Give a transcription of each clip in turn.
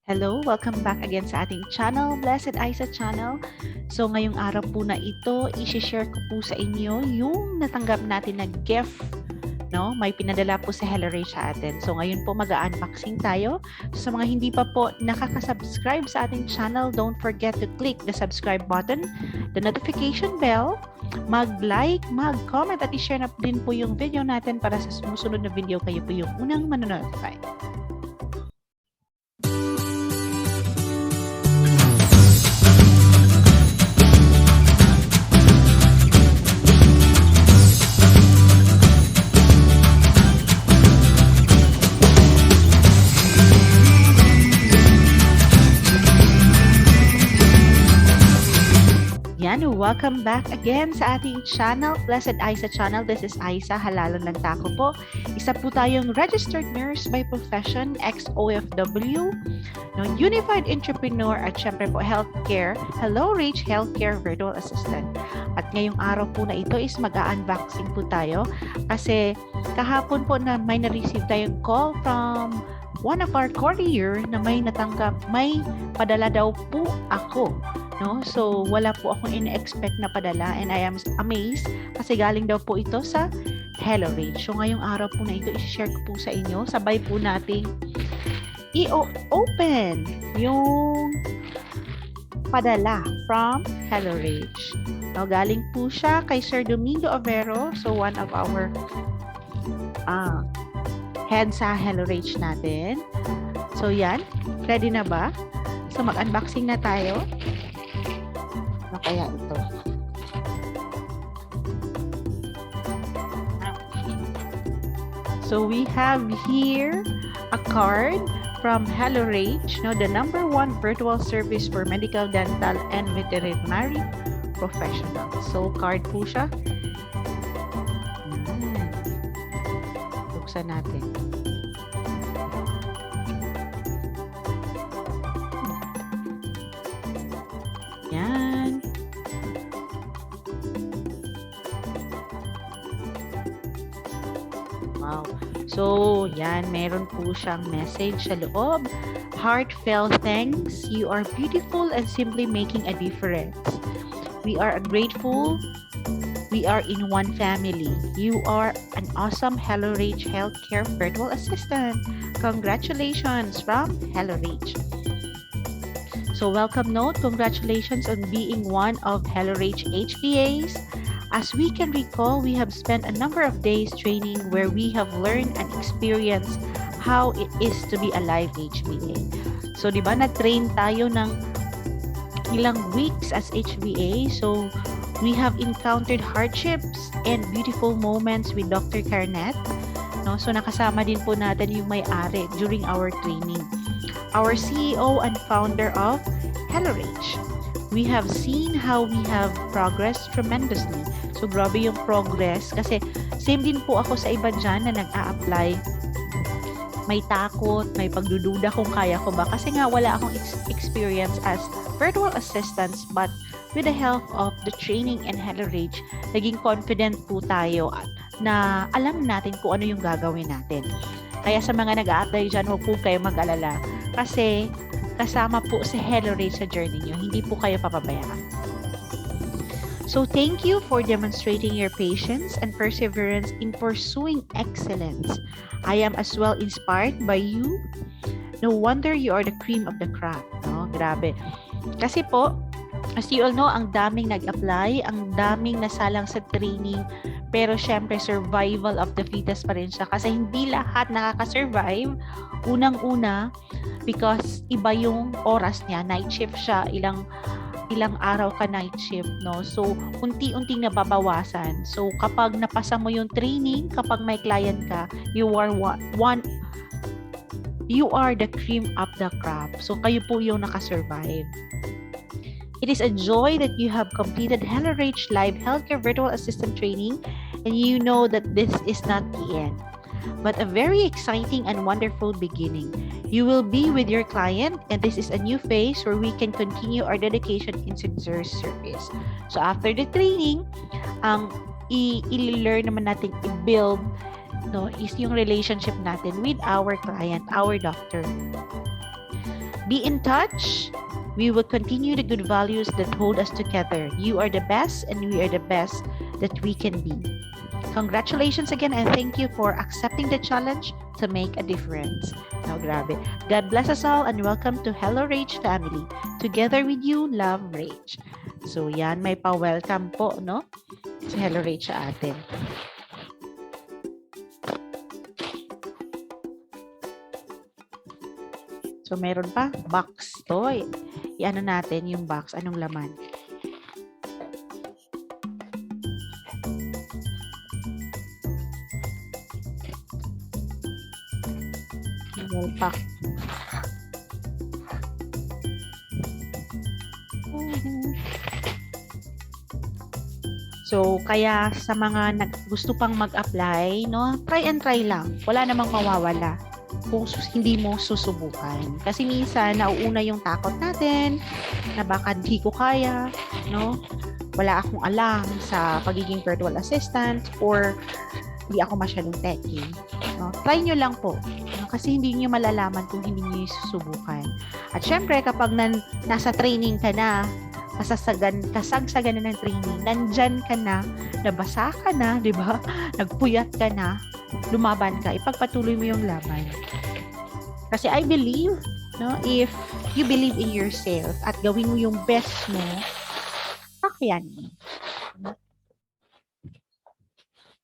Hello, welcome back again sa ating channel, Blessed Isa Channel. So ngayong araw po na ito, i-share ko po sa inyo yung natanggap natin na gift. No? May pinadala po sa Hello Rache sa atin. So ngayon po mag-unboxing tayo. So sa mga hindi pa po nakaka-subscribe sa ating channel, don't forget to click the subscribe button, the notification bell, mag-like, mag-comment at i-share na din po yung video natin para sa sumusunod na video kayo po yung unang manonotify. Welcome back again sa ating channel, Blessed Isa Channel. This is Isa, halalon lang tako po. Isa po tayong registered nurse by profession, ex-OFW, unified entrepreneur at syempre po healthcare, Hello Rache healthcare virtual assistant. At ngayong araw po na ito is mag-unboxing po tayo kasi kahapon po na may na-receive tayong call from one of our courier na may natanggap, may padala daw po ako. No? So, wala po akong in-expect na padala and I am amazed kasi galing daw po ito sa Hello Rache. So, ngayong araw po na ito, i-share ko po sa inyo. Sabay po nating i-open yung padala from Hello Rache. No, galing po siya kay Sir Domingo Avero. So, one of our head sa Hello Rache natin. So, yan. Ready na ba? So, mag-unboxing na tayo. Ano kaya ito? So we have here a card from Hello Rache, the #1 virtual service for medical, dental, and veterinary professionals. So card po siya. Buksan natin. Yan. Wow. So, yan. Meron po siyang message sa loob. Heartfelt thanks. You are beautiful and simply making a difference. We are grateful. We are in one family. You are an awesome Hello Rache healthcare virtual assistant. Congratulations from Hello Rache. So, welcome note. Congratulations on being one of Hello Rache HVAs. As we can recall, we have spent a number of days training where we have learned and experienced how it is to be a live HVA. So, di ba, na-train tayo ng ilang weeks as HVA. So, we have encountered hardships and beautiful moments with Dr. Carnet. No? So, nakasama din po natin yung may-ari during our training. Our CEO and founder of Hello Rache. We have seen how we have progressed tremendously. So, grabe yung progress. Kasi, same din po ako sa iba dyan na nag-a-apply. May takot, may pagdududa kung kaya ko ba. Kasi nga, wala akong experience as virtual assistants. But, with the help of the training in Hello Rache, naging confident po tayo na alam natin kung ano yung gagawin natin. Kaya sa mga nag-a-apply dyan, huwag po kayo mag-alala. Kasi, kasama po si Hello Rache sa journey nyo. Hindi po kayo papabayaan. So, thank you for demonstrating your patience and perseverance in pursuing excellence. I am as well inspired by you. No wonder you are the cream of the crop. No? Grabe. Kasi po, as you all know, ang daming nag-apply, ang daming nasalang sa training, pero syempre survival of the fittest pa rin siya kasi hindi lahat nakaka-survive. Unang-una, because iba yung oras niya, night shift siya, ilang araw ka night shift, no? So, unti-unting nababawasan. So, kapag napasa mo yung training, kapag may client ka, you are the cream of the crop. So, kayo po yung nakasurvive. It is a joy that you have completed Hello Rache Live Healthcare Virtual Assistant Training and you know that this is not the end, but a very exciting and wonderful beginning. You will be with your client and this is a new phase where we can continue our dedication in sincere service. So after the training, ang i-learn naman natin i-build is yung relationship natin with our client, our doctor. Be in touch. We will continue the good values that hold us together. You are the best and we are the best that we can be. Congratulations again and thank you for accepting the challenge to make a difference. No, grabe. God bless us all and welcome to Hello Rache family. Together with you, love Rache. So yan, may pa-welcome po, no? Si Hello Rache sa atin. So meron pa, box toy. I-ano natin yung box, anong laman? Well pack. So, kaya sa mga gusto pang mag-apply, no, try and try lang. Wala namang mawawala kung hindi mo susubukan. Kasi minsan, nauuna yung takot natin na baka hindi ko kaya, no? Wala akong alam sa pagiging virtual assistant or hindi ako masyadong techie. No? Try nyo lang po. No? Kasi hindi nyo malalaman kung hindi nyo susubukan. At syempre, kapag nasa training ka na, kasagsagan na ng training, nandyan ka na, nabasa ka na, di ba? Nagpuyat ka na, lumaban ka, ipagpatuloy mo yung laban. Kasi I believe, no, if you believe in yourself at gawin mo yung best mo, kakayanin mo.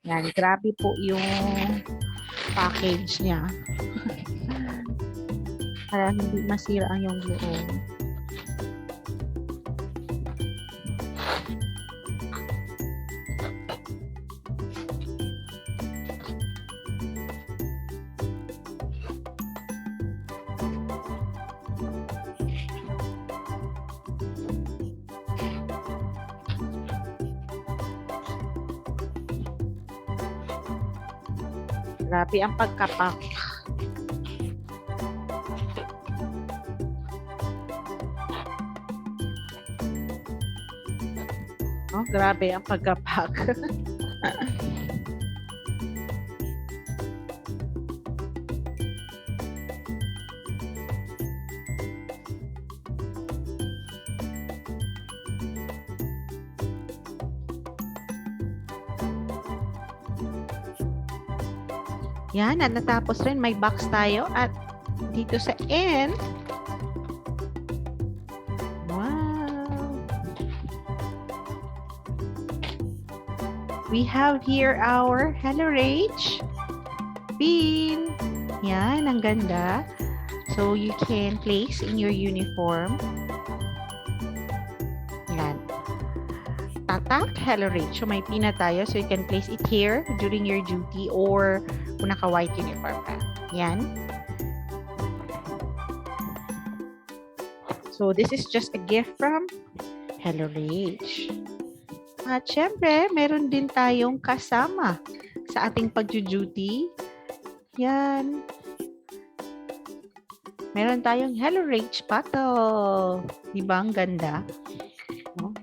Yan, grabe po yung package niya. Para hindi masira ang yung loob. Grabe ang pagkapak. Oh, grabe ang pagkapak. Yan, at natapos rin, may box tayo at dito sa end. Wow! We have here our Hello Rache pin. Yan, ang ganda. So, you can place in your uniform. Yan. Tatak, Hello Rache. So, may pin na tayo. So, you can place it here during your duty or kung naka-white uniform ka. Yan. So, this is just a gift from Hello Rache. At syempre, meron din tayong kasama sa ating pag-duty. Yan. Meron tayong Hello Rache bottle. Diba ang ganda? No?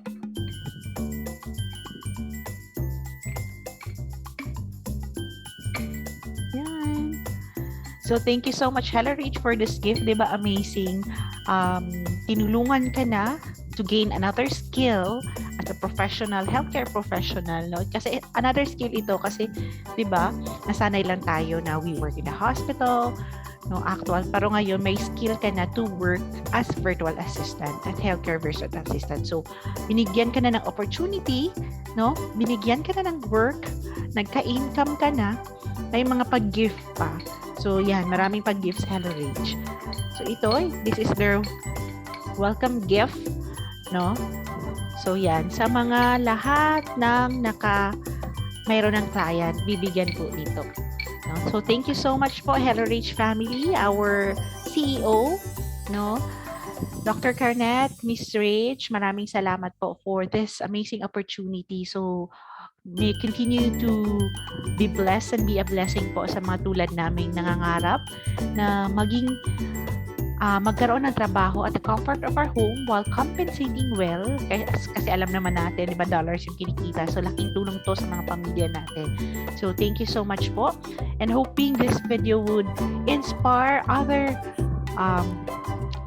So, thank you so much, Hello Rache, for this gift. Diba, amazing? Tinulungan ka na to gain another skill as a professional, healthcare professional. No? Kasi another skill ito kasi, diba, nasanay lang tayo na we work in the hospital, no, actual. Pero ngayon, may skill ka na to work as virtual assistant at healthcare virtual assistant. So, binigyan ka na ng opportunity, no? Binigyan ka na ng work, nagka-income ka na, may mga pag-gift pa. So, yan, maraming pag-gifts, Hello Rache. So, ito, this is their welcome gift, no? So, yan, sa mga lahat ng mayroon ng client, bibigyan po nito. No? So, thank you so much po, Hello Rache family, our CEO, no? Dr. Carnet, Miss Rache, maraming salamat po for this amazing opportunity. So, may continue to be blessed and be a blessing po sa mga tulad naming nangangarap na magkaroon ng trabaho at the comfort of our home while compensating well. Kasi alam naman natin, diba, dollars yung kinikita. So, laking tulong to sa mga pamilya natin. So, thank you so much po. And hoping this video would inspire other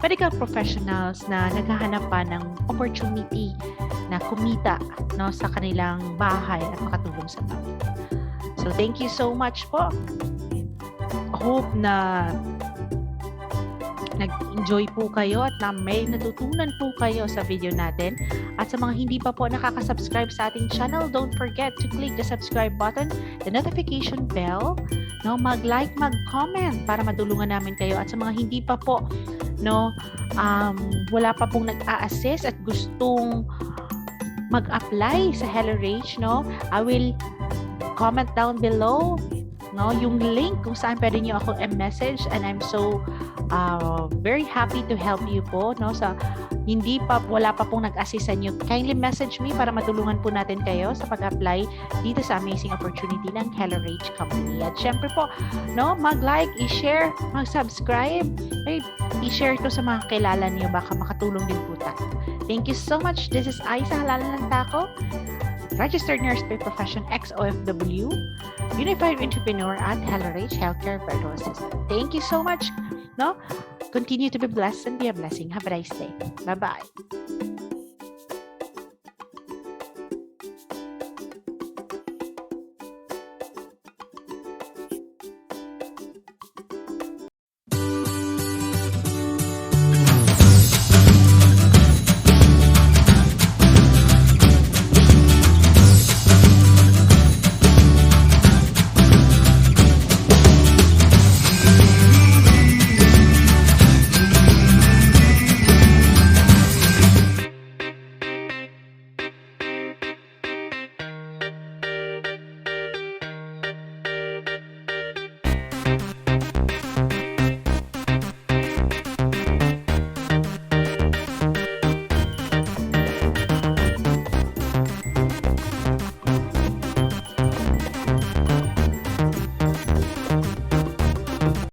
medical professionals na naghahanap pa ng opportunity na kumita, no, sa kanilang bahay at makatulong sa pamilya. So thank you so much po. Hope na nag-enjoy po kayo at na may natutunan po kayo sa video natin. At sa mga hindi pa po nakaka-subscribe sa ating channel, don't forget to click the subscribe button, the notification bell, no, mag-like, mag-comment para matulungan namin kayo. At sa mga hindi pa po, no, wala pa pong nag-a-assist at gustong mag-apply sa Hello Rache, no, I will comment down below, no, yung link kung saan pwede nyo ako i-message, and I'm so very happy to help you po, no. Sa wala pa pong nag-assist sa inyo, kindly message me para matulungan po natin kayo sa pag-apply dito sa amazing opportunity ng Hello Rache Company. At syempre po, no, mag-like, i-share, mag-subscribe, i-share to sa mga kilala niyo, baka makatulong din po tayo. Thank you so much. This is Aisa Halala ng Tako, Registered Nurse by Profession, ex-OFW, Unified Entrepreneur at Hello Rache Healthcare Virtual Assistant. Thank you so much. No? Continue to be blessed and be a blessing. Have a nice day. Bye-bye.